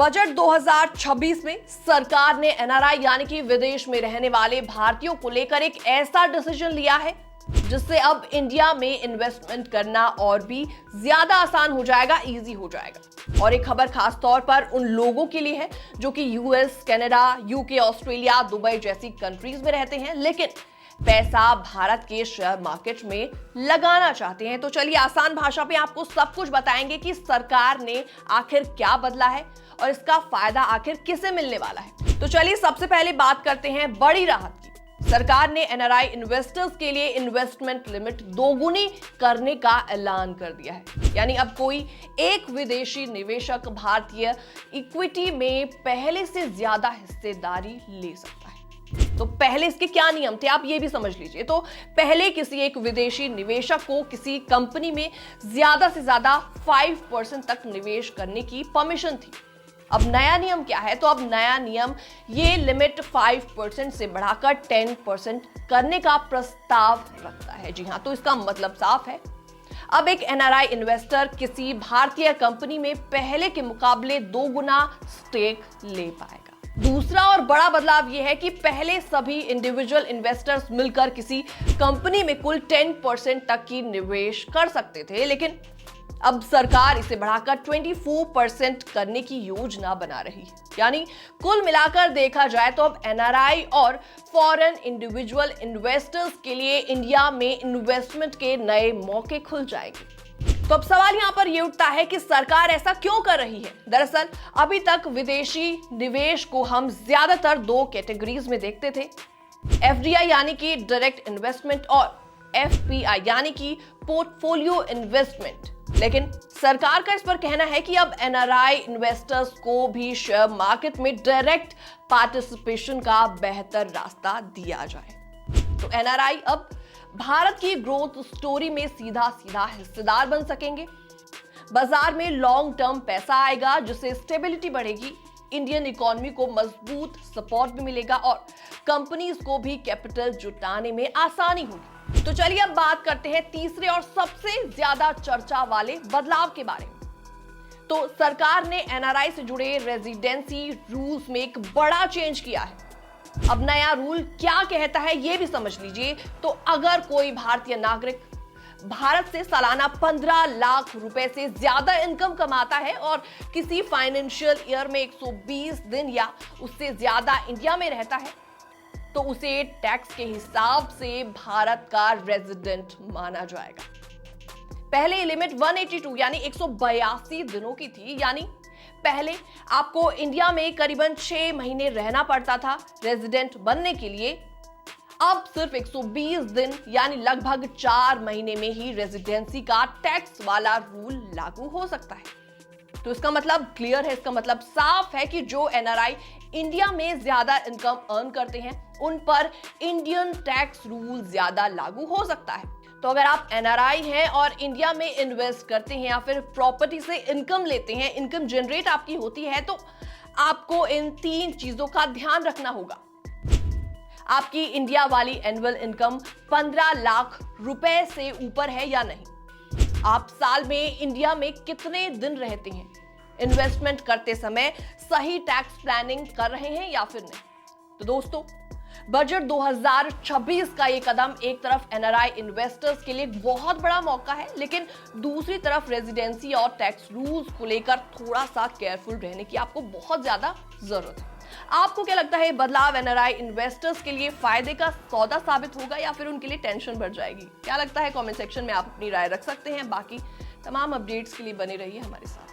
Budget 2026 में सरकार ने एनआरआई यानी कि विदेश में रहने वाले भारतीयों को लेकर एक ऐसा डिसीजन लिया है जिससे अब इंडिया में इन्वेस्टमेंट करना और भी ज्यादा आसान हो जाएगा, इजी हो जाएगा। और एक खबर खास तौर पर उन लोगों के लिए है जो कि US, Canada, UK, Australia, Dubai जैसी कंट्रीज में रहते हैं लेकिन पैसा भारत के शेयर मार्केट में लगाना चाहते हैं। तो चलिए आसान भाषा में आपको सब कुछ बताएंगे कि सरकार ने आखिर क्या बदला है और इसका फायदा आखिर किसे मिलने वाला है। तो चलिए सबसे पहले बात करते हैं बड़ी राहत की। सरकार ने एनआरआई इन्वेस्टर्स के लिए इन्वेस्टमेंट लिमिट दोगुनी करने का ऐलान कर दिया है। यानी अब कोई एक विदेशी निवेशक भारतीय इक्विटी में पहले से ज्यादा हिस्सेदारी ले सकता है। तो पहले इसके क्या नियम थे आप ये भी समझ लीजिए। तो पहले किसी एक विदेशी निवेशक को किसी कंपनी में ज्यादा से ज्यादा 5% तक निवेश करने की परमिशन थी। अब नया नियम क्या है? तो अब नया नियम ये लिमिट 5% से बढ़ाकर 10% करने का प्रस्ताव रखता है। जी हाँ, तो इसका मतलब साफ है, अब एक एनआरआई इन्वेस्टर किसी भारतीय कंपनी में पहले के मुकाबले 2 गुना स्टेक ले पाएगा। दूसरा और बड़ा बदलाव यह है कि पहले सभी इंडिविजुअल इन्वेस्टर्स मिलकर किसी कंपनी में कुल 10% तक की निवेश कर सकते थे, लेकिन अब सरकार इसे बढ़ाकर 24% करने की योजना बना रही है। यानी कुल मिलाकर देखा जाए तो अब एनआरआई और फॉरेन इंडिविजुअल इन्वेस्टर्स के लिए इंडिया में इन्वेस्टमेंट के नए मौके खुल जाएंगे। तो अब सवाल यहां पर यह उठता है कि सरकार ऐसा क्यों कर रही है? दरअसल अभी तक विदेशी निवेश को हम ज्यादातर 2 कैटेगरीज में देखते थे, एफडीआई यानी कि डायरेक्ट इन्वेस्टमेंट और एफपीआई यानी कि पोर्टफोलियो इन्वेस्टमेंट। लेकिन सरकार का इस पर कहना है कि अब एनआरआई इन्वेस्टर्स को भी शेयर मार्केट में डायरेक्ट पार्टिसिपेशन का बेहतर रास्ता दिया जाए। तो एनआरआई अब भारत की ग्रोथ स्टोरी में सीधा सीधा हिस्सेदार बन सकेंगे। बाजार में लॉन्ग टर्म पैसा आएगा जिससे स्टेबिलिटी बढ़ेगी, इंडियन इकोनॉमी को मजबूत सपोर्ट भी मिलेगा और कंपनीज को भी कैपिटल जुटाने में आसानी होगी। तो चलिए अब बात करते हैं तीसरे और सबसे ज्यादा चर्चा वाले बदलाव के बारे में। तो सरकार ने एनआरआई से जुड़े रेजिडेंसी रूल्स में एक बड़ा चेंज किया है। अब नया रूल क्या कहता है ये भी समझ लीजिए। तो अगर कोई भारतीय नागरिक भारत से सालाना 15 लाख रुपए से ज्यादा इनकम कमाता है और किसी फाइनेंशियल ईयर में 120 दिन या उससे ज्यादा इंडिया में रहता है तो उसे टैक्स के हिसाब से भारत का रेजिडेंट माना जाएगा। पहले लिमिट 182 यानी 182 दिनों की थी। यानी पहले आपको इंडिया में करीबन 6 महीने रहना पड़ता था रेजिडेंट बनने के लिए। अब सिर्फ 120 दिन यानी लगभग 4 महीने में ही रेजिडेंसी का टैक्स वाला रूल लागू हो सकता है। तो इसका मतलब क्लियर है, इसका मतलब साफ है कि जो एनआरआई इंडिया में ज्यादा इनकम अर्न करते हैं उन पर इंडियन टैक्स रूल ज्यादा लागू हो सकता है। तो अगर आप एनआरआई हैं और इंडिया में इन्वेस्ट करते हैं या फिर प्रॉपर्टी से इनकम लेते हैं, इनकम जनरेट आपकी होती है, तो आपको इन 3 चीजों का ध्यान रखना होगा। आपकी इंडिया वाली एनुअल इनकम 15 लाख रुपए से ऊपर है या नहीं, आप साल में इंडिया में कितने दिन रहते हैं, इन्वेस्टमेंट करते समय सही टैक्स प्लानिंग कर रहे हैं या फिर नहीं। तो दोस्तों, बजट 2026 का ये कदम एक तरफ एनआरआई इन्वेस्टर्स के लिए बहुत बड़ा मौका है, लेकिन दूसरी तरफ रेजिडेंसी और टैक्स रूल्स को लेकर थोड़ा सा केयरफुल रहने की आपको बहुत ज्यादा जरूरत है। आपको क्या लगता है बदलाव एनआरआई इन्वेस्टर्स के लिए फायदे का सौदा साबित होगा या फिर उनके लिए टेंशन बढ़ जाएगी? क्या लगता है कमेंट सेक्शन में आप अपनी राय रख सकते हैं। बाकी तमाम अपडेट्स के लिए बने रहिए हमारे साथ।